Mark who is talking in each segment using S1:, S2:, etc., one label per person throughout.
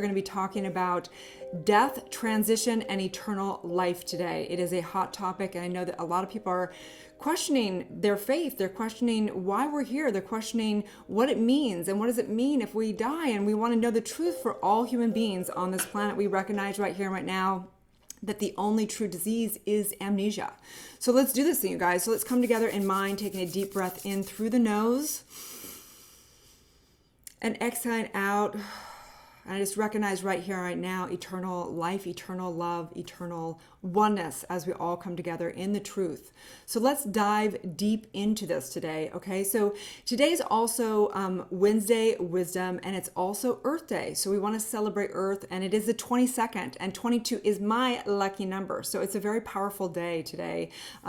S1: We're going to be talking about death, transition, and eternal life today. It is a hot topic, and I know that a lot of people are questioning their faith. They're questioning why we're here. They're questioning what it means and what does it mean if we die, and we want to know the truth for all human beings on this planet. We recognize right here and right now that the only true disease is amnesia. So let's do this thing, you guys. So let's come together in mind, taking a deep breath in through the nose and exhaling out. And I just recognize right here, right now, eternal life, eternal love, eternal oneness as we all come together in the truth. So let's dive deep into this today, okay? So today is also Wednesday Wisdom, and it's also Earth Day. So we want to celebrate Earth, and it is the 22nd, and 22 is my lucky number. So it's a very powerful day today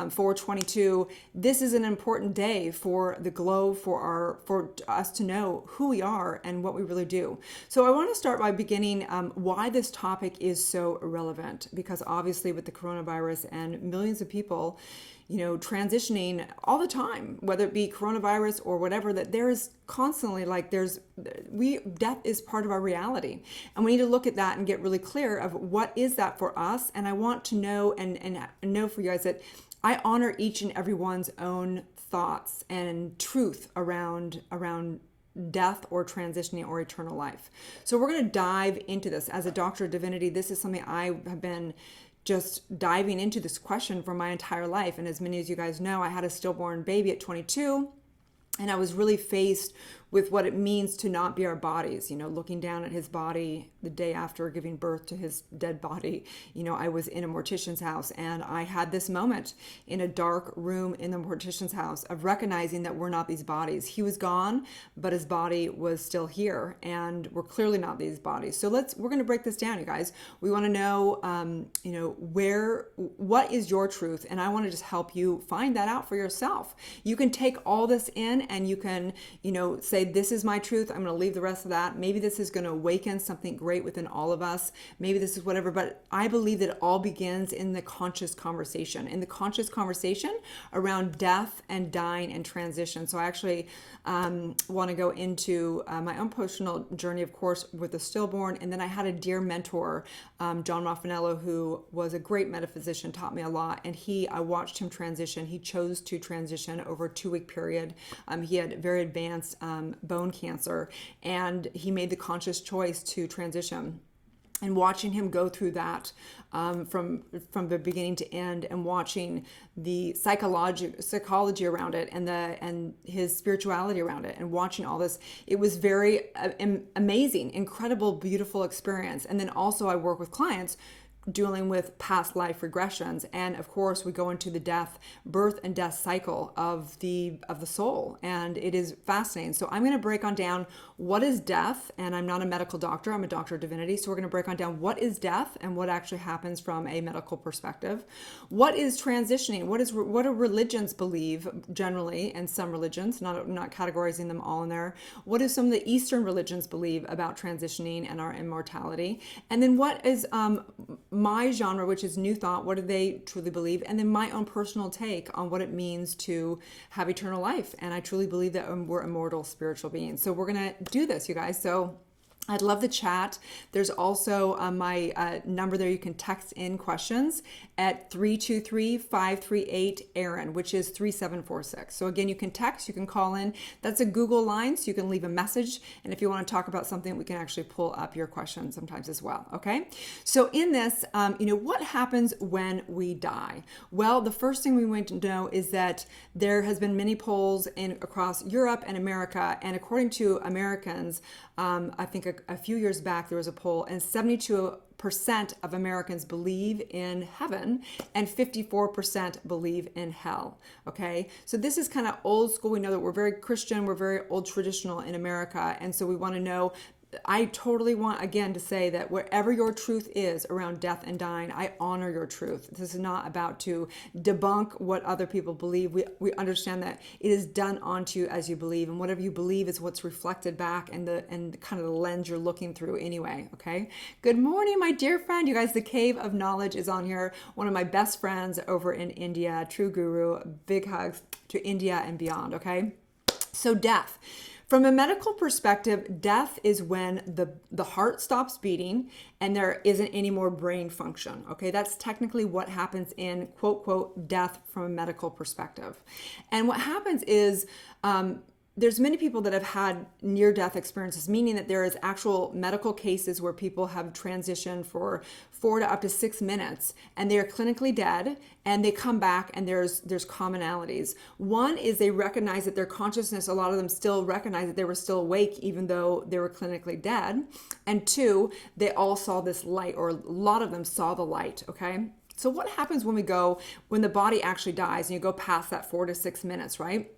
S1: for 22. This is an important day for the globe, for us to know who we are and what we really do. So I want to start by beginning why this topic is so relevant, because obviously with the coronavirus and millions of people, transitioning all the time, whether it be coronavirus or whatever, that there is constantly death is part of our reality. And we need to look at that and get really clear of what is that for us. And I want to know and know for you guys that I honor each and everyone's own thoughts and truth around death or transitioning or eternal life. So we're going to dive into this. As a doctor of divinity, this is something I have been just diving into this question for my entire life. And as many as you guys know, I had a stillborn baby at 22, and I was really faced with what it means to not be our bodies, looking down at his body the day after giving birth to his dead body. I was in a mortician's house, and I had this moment in a dark room in the mortician's house of recognizing that we're not these bodies. He was gone, but his body was still here, and we're clearly not these bodies. So we're going to break this down, you guys. We want to know, what is your truth? And I want to just help you find that out for yourself. You can take all this in, and you can, say, this is my truth. I'm going to leave the rest of that. Maybe this is going to awaken something great within all of us. Maybe this is whatever, but I believe that it all begins in the conscious conversation, around death and dying and transition. So I actually want to go into my own personal journey, of course, with the stillborn. And then I had a dear mentor, John Raffanello, who was a great metaphysician, taught me a lot. And I watched him transition. He chose to transition over a 2-week period. He had very advanced bone cancer, and he made the conscious choice to transition. And watching him go through that from the beginning to end, and watching the psychology around it, and his spirituality around it, and watching all this, it was very amazing, incredible, beautiful experience. And then also I work with clients dealing with past life regressions, and of course we go into the birth and death cycle of the soul, and it is fascinating. So I'm going to break on down what is death, and I'm not a medical doctor, I'm a doctor of divinity, so we're going to break on down what is death and what actually happens from a medical perspective. What is transitioning? What do religions believe generally, and some religions, not categorizing them all in there. What do some of the Eastern religions believe about transitioning and our immortality? And then what is my genre, which is New Thought, what do they truly believe? And then my own personal take on what it means to have eternal life. And I truly believe that we're immortal spiritual beings. So we're going to do this, you guys. So I'd love the chat. There's also my number there. You can text in questions at 323-538-AARON, which is 3746. So again, you can text, you can call in. That's a Google line, so you can leave a message. And if you want to talk about something, we can actually pull up your question sometimes as well. Okay. So in this, what happens when we die? Well, the first thing we want to know is that there has been many polls across Europe and America, and according to Americans, I think a few years back there was a poll, and 72% of Americans believe in heaven and 54% believe in hell. Okay, so this is kind of old school. We know that we're very Christian, we're very old traditional in America, and so we want to know I totally want, again, to say that wherever your truth is around death and dying, I honor your truth. This is not about to debunk what other people believe. We understand that it is done onto you as you believe, and whatever you believe is what's reflected back and kind of the lens you're looking through anyway, okay? Good morning, my dear friend. You guys, the Cave of Knowledge is on here. One of my best friends over in India, true guru. Big hugs to India and beyond, okay? So death. From a medical perspective, death is when the heart stops beating and there isn't any more brain function. Okay, that's technically what happens in quote, quote, death from a medical perspective. And what happens is, there's many people that have had near-death experiences, meaning that there is actual medical cases where people have transitioned for 4 to up to 6 minutes and they are clinically dead, and they come back, and there's commonalities. One is they recognize that their consciousness, a lot of them still recognize that they were still awake even though they were clinically dead. And two, they all saw this light, or a lot of them saw the light, okay? So what happens when the body actually dies and you go past that 4 to 6 minutes, right?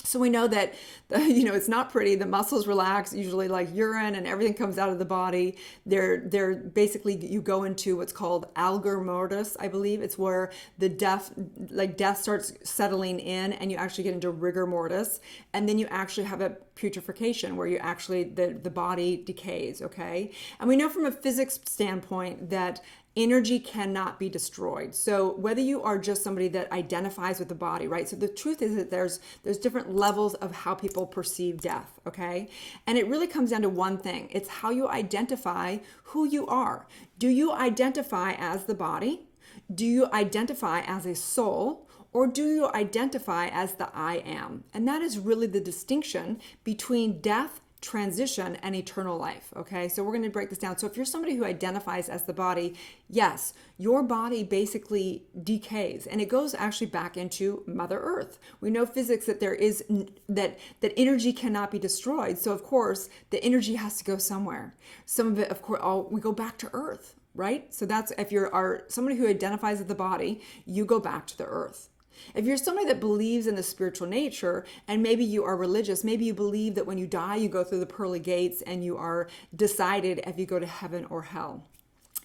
S1: So we know that, it's not pretty. The muscles relax, usually like urine, and everything comes out of the body. They're basically, you go into what's called algor mortis, I believe. It's where the death starts settling in, and you actually get into rigor mortis. And then you actually have a putrefaction where you actually, the body decays, okay? And we know from a physics standpoint that energy cannot be destroyed. So whether you are just somebody that identifies with the body, right? So the truth is that there's different levels of how people perceive death, okay? And it really comes down to one thing. It's how you identify who you are. Do you identify as the body? Do you identify as a soul? Or do you identify as the I am? And that is really the distinction between death, transition, and eternal life. Okay, so we're going to break this down. So if you're somebody who identifies as the body, yes, your body basically decays, and it goes actually back into Mother Earth. We know physics that there is that energy cannot be destroyed. So of course the energy has to go somewhere. Some of it, of course, we go back to Earth, right? So that's, if you're somebody who identifies as the body, you go back to the Earth. If you're somebody that believes in the spiritual nature, and maybe you are religious, maybe you believe that when you die, you go through the pearly gates and you are decided if you go to heaven or hell.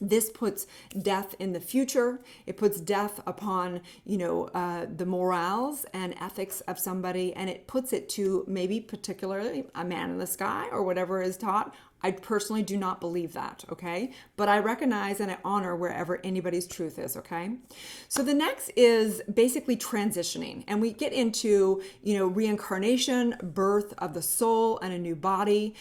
S1: This puts death in the future. It puts death upon, the morals and ethics of somebody, and it puts it to maybe particularly a man in the sky or whatever is taught. I personally do not believe that, okay? But I recognize and I honor wherever anybody's truth is, okay? So the next is basically transitioning. And we get into, reincarnation, birth of the soul and a new body.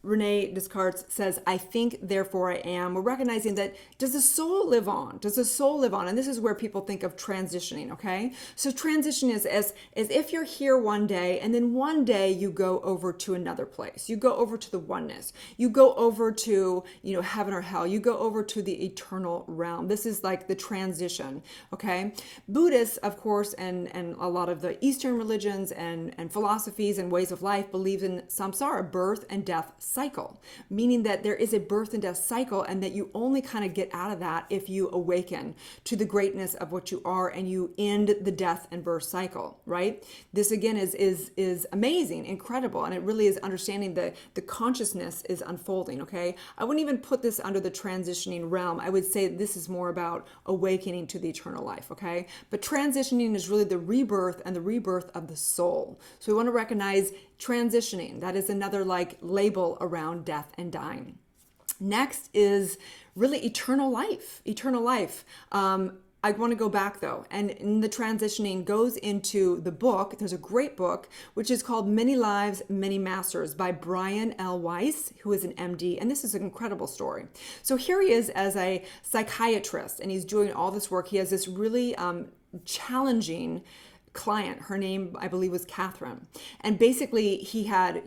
S1: Rene Descartes says, I think, therefore I am. We're recognizing that, does the soul live on? Does the soul live on? And this is where people think of transitioning, okay? So transition is as if you're here one day, and then one day you go over to another place. You go over to the oneness. You go over to, heaven or hell. You go over to the eternal realm. This is like the transition, okay? Buddhists, of course, and a lot of the Eastern religions and philosophies and ways of life believe in samsara, birth and death cycle, meaning that there is a birth and death cycle, and that you only kind of get out of that if you awaken to the greatness of what you are and you end the death and birth cycle, right? This again is amazing, incredible, and it really is understanding the consciousness is unfolding, okay? I wouldn't even put this under the transitioning realm. I would say this is more about awakening to the eternal life, okay? But transitioning is really the rebirth and the rebirth of the soul. So we want to recognize transitioning. That is another label around death and dying. Next is really eternal life. Eternal life. I want to go back though, and in the transitioning goes into the book. There's a great book which is called Many Lives, Many Masters by Brian L. Weiss, who is an MD, and this is an incredible story. So here he is as a psychiatrist, and he's doing all this work. He has this really challenging client. Her name, I believe, was Catherine. And basically she had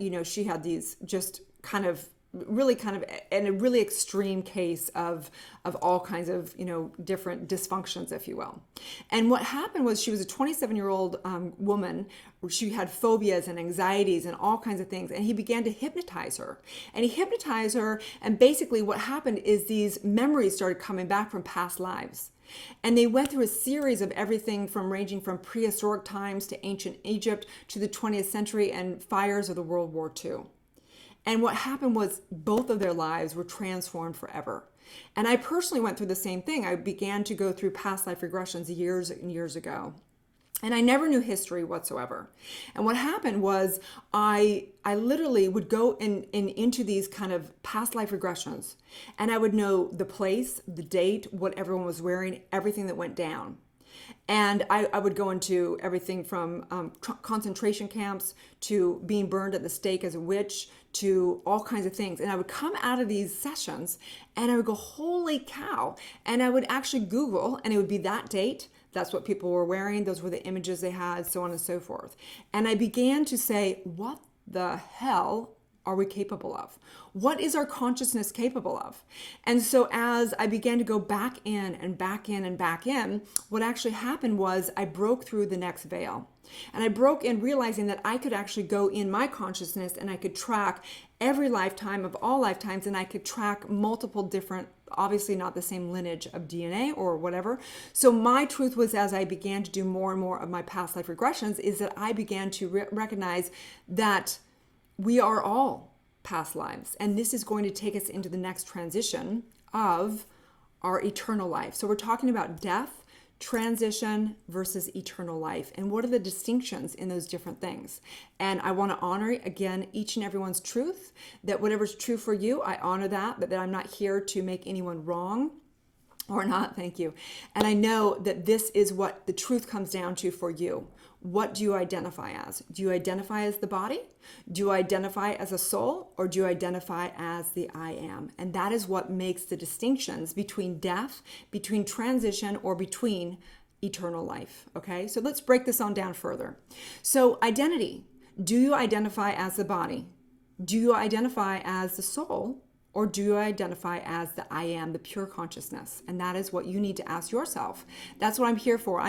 S1: these just kind of in a really extreme case of all kinds of, different dysfunctions, if you will. And what happened was she was a 27-year-old woman. She had phobias and anxieties and all kinds of things. And he began to hypnotize her. And he hypnotized her. And basically what happened is these memories started coming back from past lives. And they went through a series of everything ranging from prehistoric times to ancient Egypt to the 20th century and fires of the World War II. And what happened was both of their lives were transformed forever. And I personally went through the same thing. I began to go through past life regressions years and years ago. And I never knew history whatsoever. And what happened was I literally would go into these kind of past life regressions, and I would know the place, the date, what everyone was wearing, everything that went down. And I would go into everything from concentration camps to being burned at the stake as a witch to all kinds of things. And I would come out of these sessions and I would go, holy cow. And I would actually Google, and it would be that date. That's what people were wearing. Those were the images they had, so on and so forth. And I began to say, what the hell are we capable of? What is our consciousness capable of? And so as I began to go back in and back in and back in, what actually happened was I broke through the next veil. And I broke in realizing that I could actually go in my consciousness and I could track every lifetime of all lifetimes, and I could track multiple different, obviously not the same lineage of DNA or whatever. So my truth was, as I began to do more and more of my past life regressions, is that I began to recognize that we are all past lives. And this is going to take us into the next transition of our eternal life. So we're talking about death, transition versus eternal life. And what are the distinctions in those different things? And I want to honor, again, each and everyone's truth, that whatever's true for you, I honor that, but that I'm not here to make anyone wrong or not. Thank you. And I know that this is what the truth comes down to for you. What do you identify as? Do you identify as the body? Do you identify as a soul? Or do you identify as the I am? And that is what makes the distinctions between death, between transition, or between eternal life. Okay, so let's break this on down further. So identity. Do you identify as the body? Do you identify as the soul? Or do you identify as the I am, the pure consciousness? And that is what you need to ask yourself. That's what I'm here for.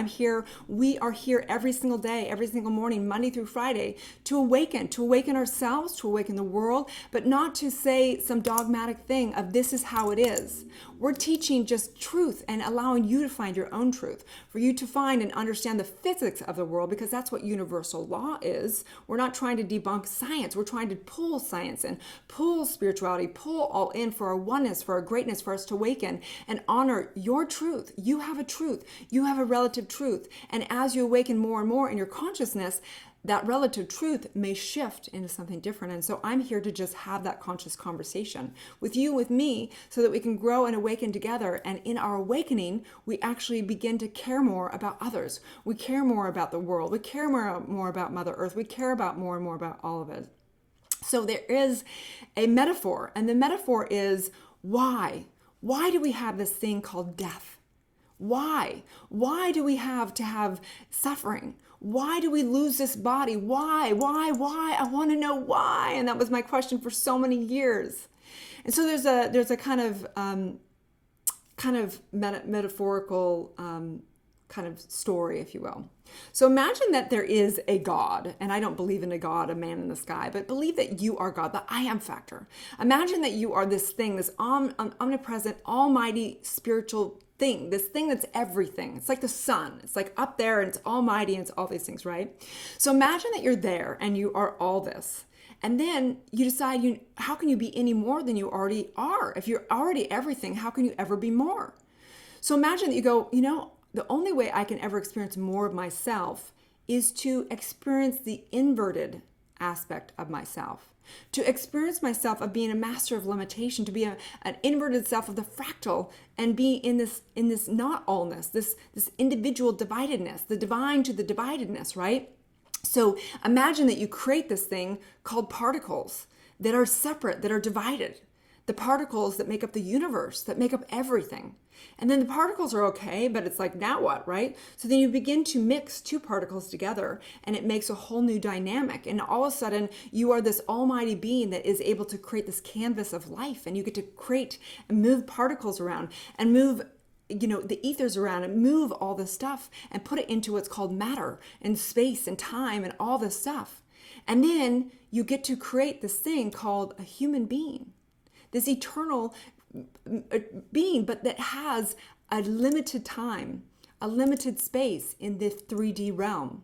S1: We are here every single day, every single morning, Monday through Friday, to awaken ourselves, to awaken the world, but not to say some dogmatic thing of this is how it is. We're teaching just truth and allowing you to find your own truth, for you to find and understand the physics of the world, because that's what universal law is. We're not trying to debunk science. We're trying to pull science and pull spirituality, pull all in for our oneness, for our greatness, for us to awaken and honor your truth. You have a truth. You have a relative truth. And as you awaken more and more in your consciousness, that relative truth may shift into something different. And so I'm here to just have that conscious conversation with you, with me, so that we can grow and awaken together. And in our awakening, we actually begin to care more about others. We care more about the world. We care more about Mother Earth. We care about more and more about all of it. So there is a metaphor, and the metaphor is why? Why do we have this thing called death? Why? Why do we have to have suffering? Why do we lose this body? Why? I want to know why. And that was my question for so many years. And so there's a kind of metaphorical kind of story, if you will. So imagine that there is a God, and I don't believe in a God, a man in the sky, but believe that you are God, the I am factor. Imagine that you are this thing, this omnipresent, almighty spiritual thing, this thing that's everything. It's like the sun. It's like up there and it's almighty and it's all these things, right? So imagine that you're there and you are all this. And then you decide, how can you be any more than you already are? If you're already everything, how can you ever be more? So imagine that you go, the only way I can ever experience more of myself is to experience the inverted aspect of myself, to experience myself of being a master of limitation, to be an inverted self of the fractal, and be in this not allness, this individual dividedness, the divine to the dividedness, right? So imagine that you create this thing called particles that are separate, that are divided. The particles that make up the universe, that make up everything. And then the particles are okay, but it's like, now what, right? So then you begin to mix two particles together and it makes a whole new dynamic. And all of a sudden you are this almighty being that is able to create this canvas of life, and you get to create and move particles around and move the ethers around and move all this stuff and put it into what's called matter and space and time and all this stuff. And then you get to create this thing called a human being. This eternal being, but that has a limited time, a limited space in this 3D realm.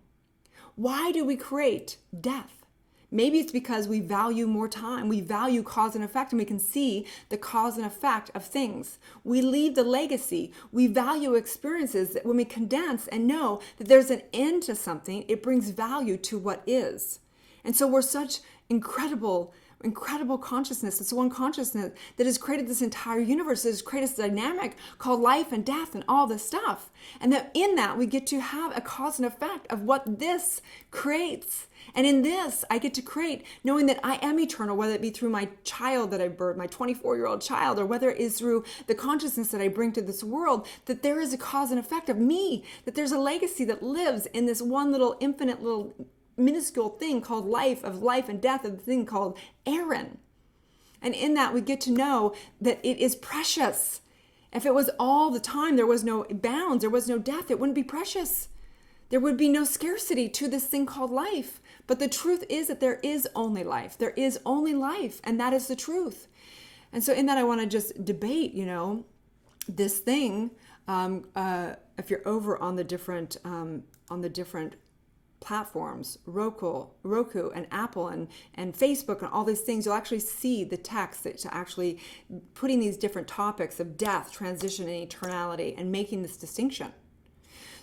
S1: Why do we create death? Maybe it's because we value more time. We value cause and effect, and we can see the cause and effect of things. We leave the legacy. We value experiences that when we condense and know that there's an end to something, it brings value to what is. And so we're such incredible incredible consciousness. It's the one consciousness that has created this entire universe, that has created this dynamic called life and death and all this stuff. And that in that we get to have a cause and effect of what this creates. And in this, I get to create knowing that I am eternal, whether it be through my child that I birthed, my 24-year-old child, or whether it is through the consciousness that I bring to this world, that there is a cause and effect of me, that there's a legacy that lives in this one little infinite little minuscule thing called life, of life and death, of the thing called Aaron. And in that, we get to know that it is precious. If it was all the time, there was no bounds, there was no death, it wouldn't be precious. There would be no scarcity to this thing called life. But the truth is that there is only life. There is only life, and that is the truth. And so in that, I want to just debate, this thing. If you're over on the different platforms, Roku and Apple and Facebook and all these things, you'll actually see the text that's actually putting these different topics of death, transition, and eternality, and making this distinction.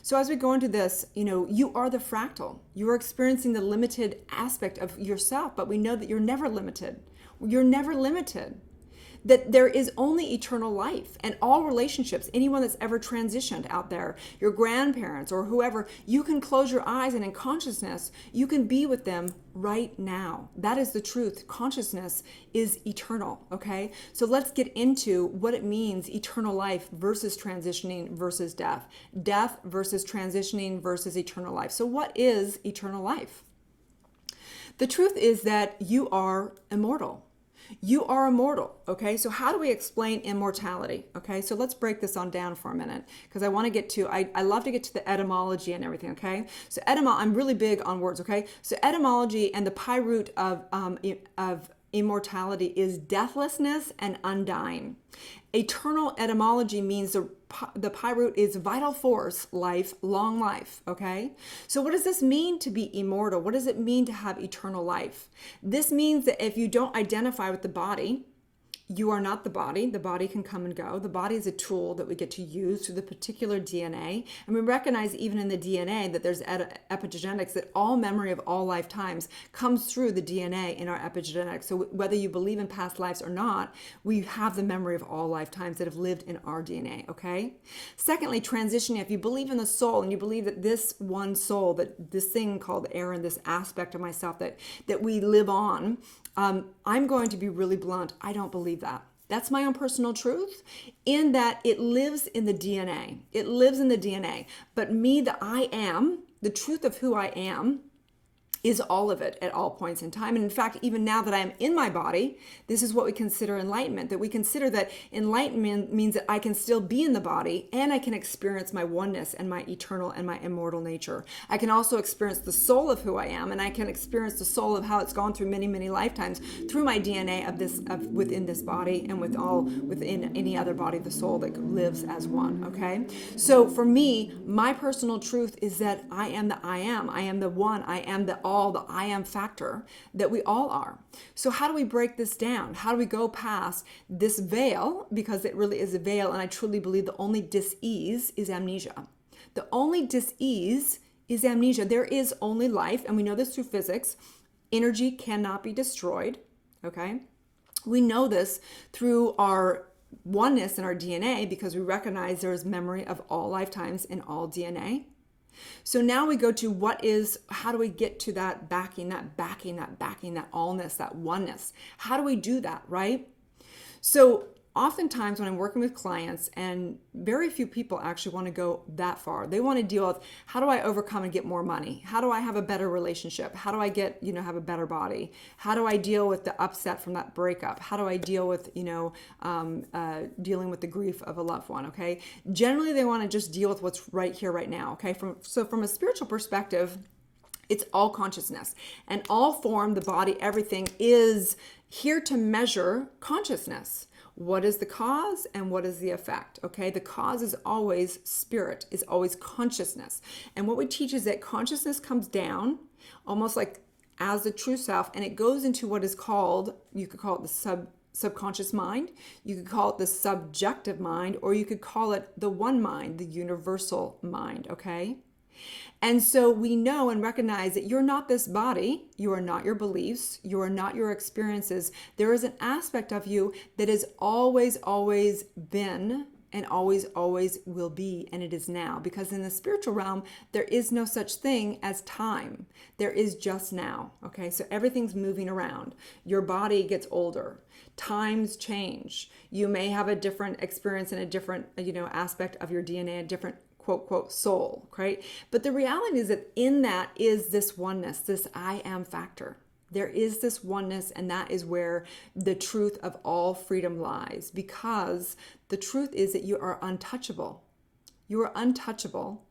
S1: So as we go into this, you are the fractal. You are experiencing the limited aspect of yourself, but we know that you're never limited. You're never limited. That there is only eternal life, and all relationships, anyone that's ever transitioned out there, your grandparents or whoever, you can close your eyes and in consciousness, you can be with them right now. That is the truth. Consciousness is eternal, okay? So let's get into what it means, eternal life versus transitioning versus death. Death versus transitioning versus eternal life. So what is eternal life? The truth is that you are immortal. You are immortal, okay? So how do we explain immortality, okay? So let's break this on down for a minute, because I want to get to, I love to get to the etymology and everything, okay? So I'm really big on words, okay? So etymology and the pi root of immortality is deathlessness and undying. Eternal etymology means the pi root is vital force, life, long life, okay? So what does this mean to be immortal? What does it mean to have eternal life? This means that if you don't identify with the body, you are not the body. The body can come and go. The body is a tool that we get to use through the particular DNA. And we recognize even in the DNA that there's epigenetics, that all memory of all lifetimes comes through the DNA in our epigenetics. So whether you believe in past lives or not, we have the memory of all lifetimes that have lived in our DNA, okay? Secondly, transitioning. If you believe in the soul and you believe that this one soul, that this thing called Aaron, this aspect of myself that we live on, I'm going to be really blunt. I don't believe that. That's my own personal truth, in that it lives in the DNA. It lives in the DNA. But me, the I am, the truth of who I am, is all of it at all points in time. And in fact, even now that I am in my body, this is what we consider enlightenment, that we consider that enlightenment means that I can still be in the body and I can experience my oneness and my eternal and my immortal nature. I can also experience the soul of who I am, and I can experience the soul of how it's gone through many, many lifetimes through my DNA of within this body and within any other body of the soul that lives as one, okay? So for me, my personal truth is that I am the I am. I am the one. I am the all, the I am factor that we all are. So how do we break this down? How do we go past this veil? Because it really is a veil, and I truly believe the only dis-ease is amnesia. The only dis-ease is amnesia. There is only life, and we know this through physics. Energy cannot be destroyed, okay? We know this through our oneness in our DNA, because we recognize there is memory of all lifetimes in all DNA. So now we go to how do we get to that backing, that allness, that oneness? How do we do that, right? So oftentimes when I'm working with clients, and very few people actually want to go that far. They want to deal with, how do I overcome and get more money? How do I have a better relationship? How do I get, have a better body? How do I deal with the upset from that breakup? How do I deal with, dealing with the grief of a loved one, okay? Generally, they want to just deal with what's right here, right now, okay? From a spiritual perspective, it's all consciousness, and all form, the body, everything is here to measure consciousness. What is the cause and what is the effect? Okay, the cause is always spirit, is always consciousness. And what we teach is that consciousness comes down almost like as the true self, and it goes into what is called, you could call it the subconscious mind, you could call it the subjective mind, or you could call it the one mind, the universal mind, okay? And so we know and recognize that you're not this body, you are not your beliefs, you are not your experiences. There is an aspect of you that has always, always been and always, always will be, and it is now. Because in the spiritual realm, there is no such thing as time. There is just now, okay? So everything's moving around. Your body gets older. Times change. You may have a different experience and a different, aspect of your DNA, a different quote, quote, soul, right? But the reality is that in that is this oneness, this I am factor. There is this oneness, and that is where the truth of all freedom lies, because the truth is that you are untouchable. You are untouchable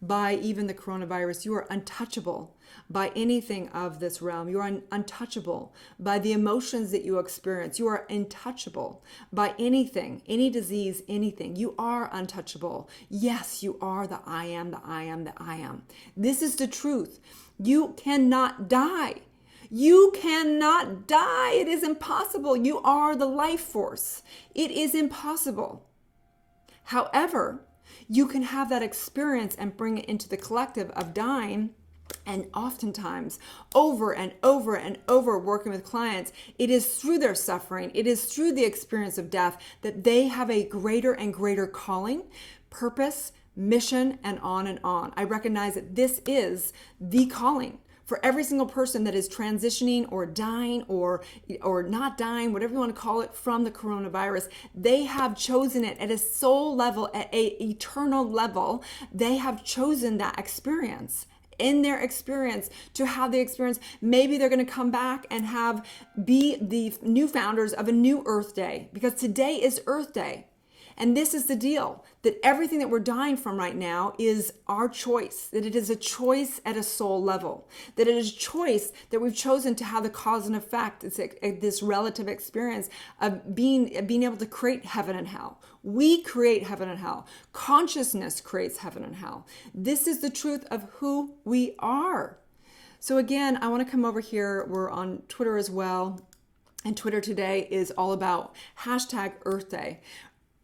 S1: by even the coronavirus. You are untouchable by anything of this realm. You are untouchable by the emotions that you experience. You are untouchable by anything, any disease, anything. You are untouchable. Yes, you are the I am, the I am, the I am. This is the truth. You cannot die. You cannot die. It is impossible. You are the life force. It is impossible. However, you can have that experience and bring it into the collective of dying. And oftentimes, over and over and over working with clients, it is through their suffering, it is through the experience of death that they have a greater and greater calling, purpose, mission, and on and on. I recognize that this is the calling for every single person that is transitioning or dying or not dying, whatever you want to call it, from the coronavirus. They have chosen it at a soul level, at an eternal level. They have chosen that experience. In their experience, to have the experience, maybe they're going to come back and be the new founders of a new Earth Day, because today is Earth Day. And this is the deal, that everything that we're dying from right now is our choice, that it is a choice at a soul level, that it is a choice that we've chosen to have the cause and effect. It's this relative experience of being able to create heaven and hell. We create heaven and hell. Consciousness creates heaven and hell. This is the truth of who we are. So again, I want to come over here. We're on Twitter as well. And Twitter today is all about #Earth Day.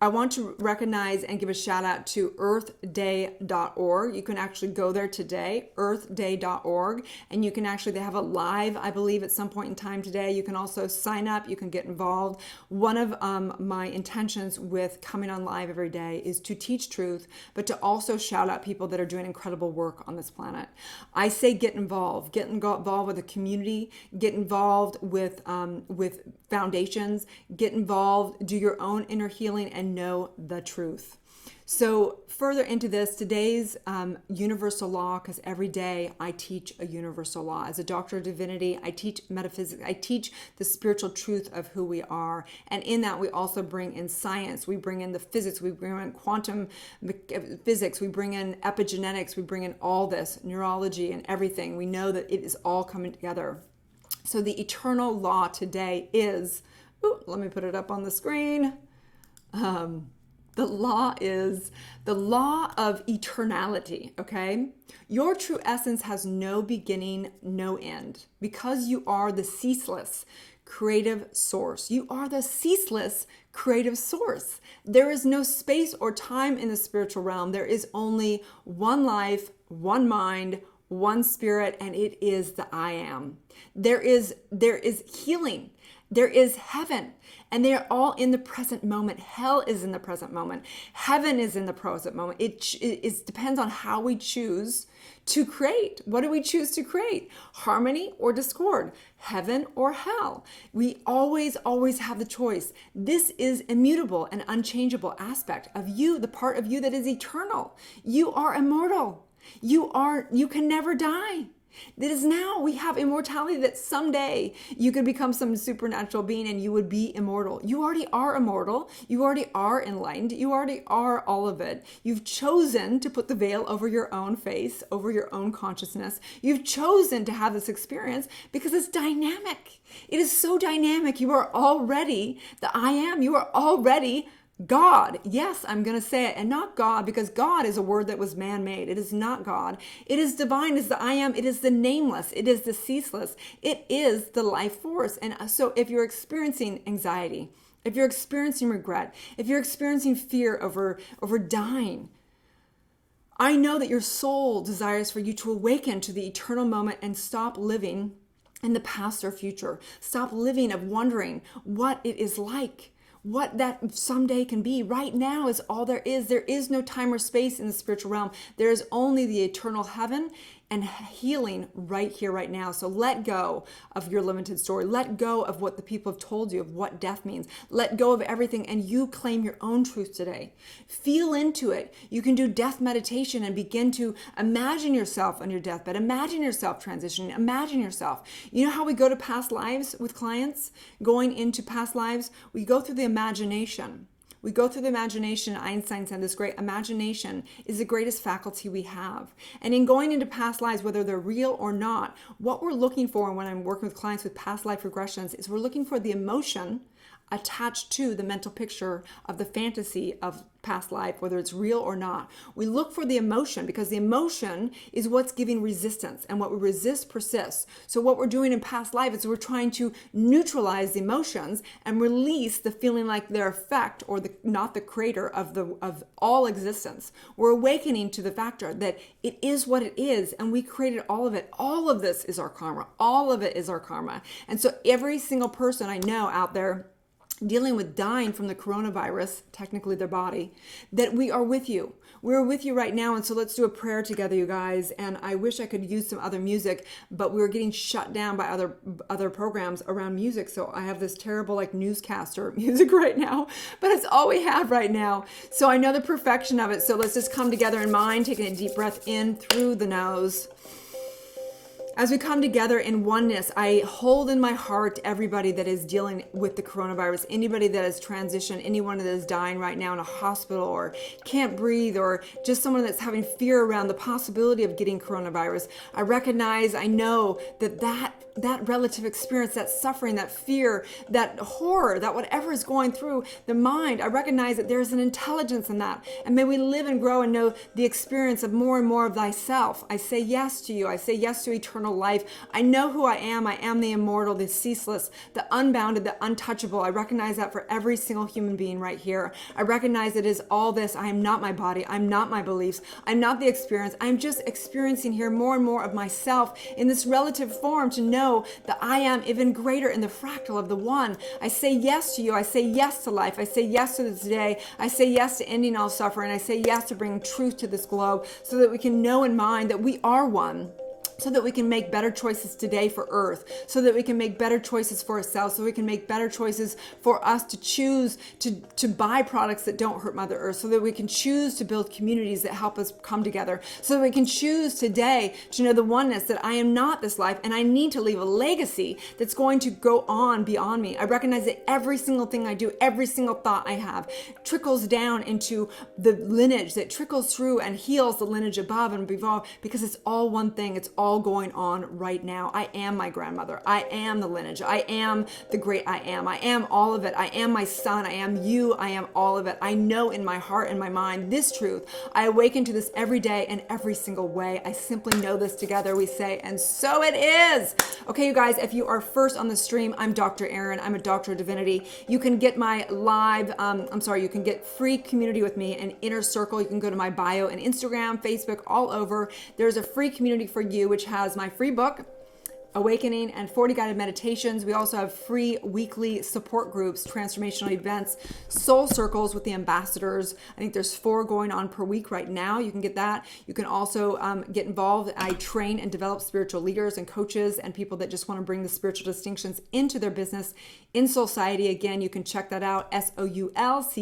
S1: I want to recognize and give a shout out to earthday.org. You can actually go there today, earthday.org, and you can they have a live, I believe, at some point in time today. You can also sign up, you can get involved. One of my intentions with coming on live every day is to teach truth, but to also shout out people that are doing incredible work on this planet. I say get involved with the community, get involved with foundations, get involved, do your own inner healing, and know the truth. So further into this, today's universal law, because every day I teach a universal law. As a doctor of divinity, I teach metaphysics. I teach the spiritual truth of who we are. And in that, we also bring in science. We bring in the physics. We bring in quantum physics. We bring in epigenetics. We bring in all this, neurology and everything. We know that it is all coming together. So the eternal law today is, let me put it up on the screen. The law is the law of eternality, okay? Your true essence has no beginning, no end, because you are the ceaseless creative source. You are the ceaseless creative source. There is no space or time in the spiritual realm. There is only one life, one mind, one spirit, and it is the I am. There is healing. There is heaven, and they are all in the present moment. Hell is in the present moment. Heaven is in the present moment. It depends on how we choose to create. What do we choose to create? Harmony or discord? Heaven or hell? We always, always have the choice. This is immutable and unchangeable aspect of you, the part of you that is eternal. You are immortal. You can never die. That is now we have immortality, that someday you could become some supernatural being and you would be immortal. You already are immortal. You already are enlightened. You already are all of it. You've chosen to put the veil over your own face, over your own consciousness. You've chosen to have this experience because it's dynamic. It is so dynamic. You are already the I am. You are already God. Yes, I'm going to say it, and not God, because God is a word that was man-made. It is not God. It is divine. It is the I am. It is the nameless. It is the ceaseless. It is the life force. And so if you're experiencing anxiety, if you're experiencing regret, if you're experiencing fear over dying, I know that your soul desires for you to awaken to the eternal moment and stop living in the past or future. Stop living of wondering what it is like, what that someday can be. Right now is all there is. There is no time or space in the spiritual realm. There is only the eternal heaven and healing right here, right now. So let go of your limited story. Let go of what the people have told you of what death means. Let go of everything and you claim your own truth today. Feel into it. You can do death meditation and begin to imagine yourself on your deathbed. Imagine yourself transitioning. Imagine yourself. You know how we go to past lives with clients? Going into past lives, we go through the imagination. We go through the imagination. Einstein said this great imagination is the greatest faculty we have. And in going into past lives, whether they're real or not, what we're looking for when I'm working with clients with past life regressions is we're looking for the emotion attached to the mental picture of the fantasy of past life, whether it's real or not. We look for the emotion because the emotion is what's giving resistance, and what we resist persists. So what we're doing in past life is we're trying to neutralize the emotions and release the feeling like their effect or not the creator of all existence. We're awakening to the factor that it is what it is, and we created all of it. All of this is our karma. All of it is our karma. And so every single person I know out there dealing with dying from the coronavirus, technically their body, that we are with you. We're with you right now. And so let's do a prayer together, you guys. And I wish I could use some other music, but we were getting shut down by other programs around music. So I have this terrible newscaster music right now, but it's all we have right now. So I know the perfection of it. So let's just come together in mind, taking a deep breath in through the nose. As we come together in oneness, I hold in my heart everybody that is dealing with the coronavirus, anybody that has transitioned, anyone that is dying right now in a hospital or can't breathe, or just someone that's having fear around the possibility of getting coronavirus. I know that relative experience, that suffering, that fear, that horror, that whatever is going through the mind, I recognize that there's an intelligence in that. And may we live and grow and know the experience of more and more of thyself. I say yes to you. I say yes to eternal life. I know who I am. I am the immortal, the ceaseless, the unbounded, the untouchable. I recognize that for every single human being right here. I recognize it is all this. I am not my body. I'm not my beliefs. I'm not the experience. I'm just experiencing here more and more of myself in this relative form to know that I am even greater in the fractal of the one. I say yes to you. I say yes to life. I say yes to this day. I say yes to ending all suffering. I say yes to bringing truth to this globe so that we can know in mind that we are one. So that we can make better choices today for Earth, so that we can make better choices for ourselves, so we can make better choices for us to choose to buy products that don't hurt Mother Earth, so that we can choose to build communities that help us come together, so that we can choose today to know the oneness that I am not this life and I need to leave a legacy that's going to go on beyond me. I recognize that every single thing I do, every single thought I have trickles down into the lineage that trickles through and heals the lineage above and below, because it's all one thing. It's all going on right now. I am my grandmother. I am the lineage. I am the great I am. I am all of it. I am my son. I am you. I am all of it. I know in my heart and my mind this truth. I awaken to this every day in every single way. I simply know this together, we say, and so it is. Okay, you guys, if you are first on the stream, I'm Dr. Erin. I'm a doctor of divinity. You can get my live, you can get free community with me, an inner circle. You can go to my bio and Instagram, Facebook, all over. There's a free community for you, which has my free book, Awakening, and 40 guided meditations. We also have free weekly support groups, transformational events, soul circles with the ambassadors. I think there's 4 going on per week right now. You can get that. You can also get involved. I train and develop spiritual leaders and coaches and people that just want to bring the spiritual distinctions into their business in society. Again, you can check that out, soulciete.com.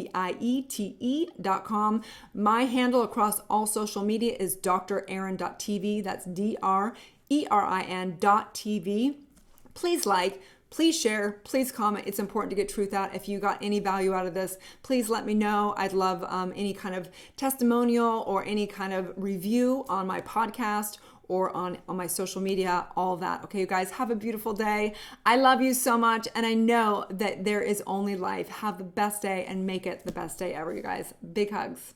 S1: My handle across all social media is drerin.tv. That's DRERIN.tv. Please like, please share, please comment. It's important to get truth out. If you got any value out of this, please let me know. I'd love any kind of testimonial or any kind of review on my podcast or on my social media, all of that. Okay, you guys, have a beautiful day. I love you so much, and I know that there is only life. Have the best day and make it the best day ever, you guys. Big hugs.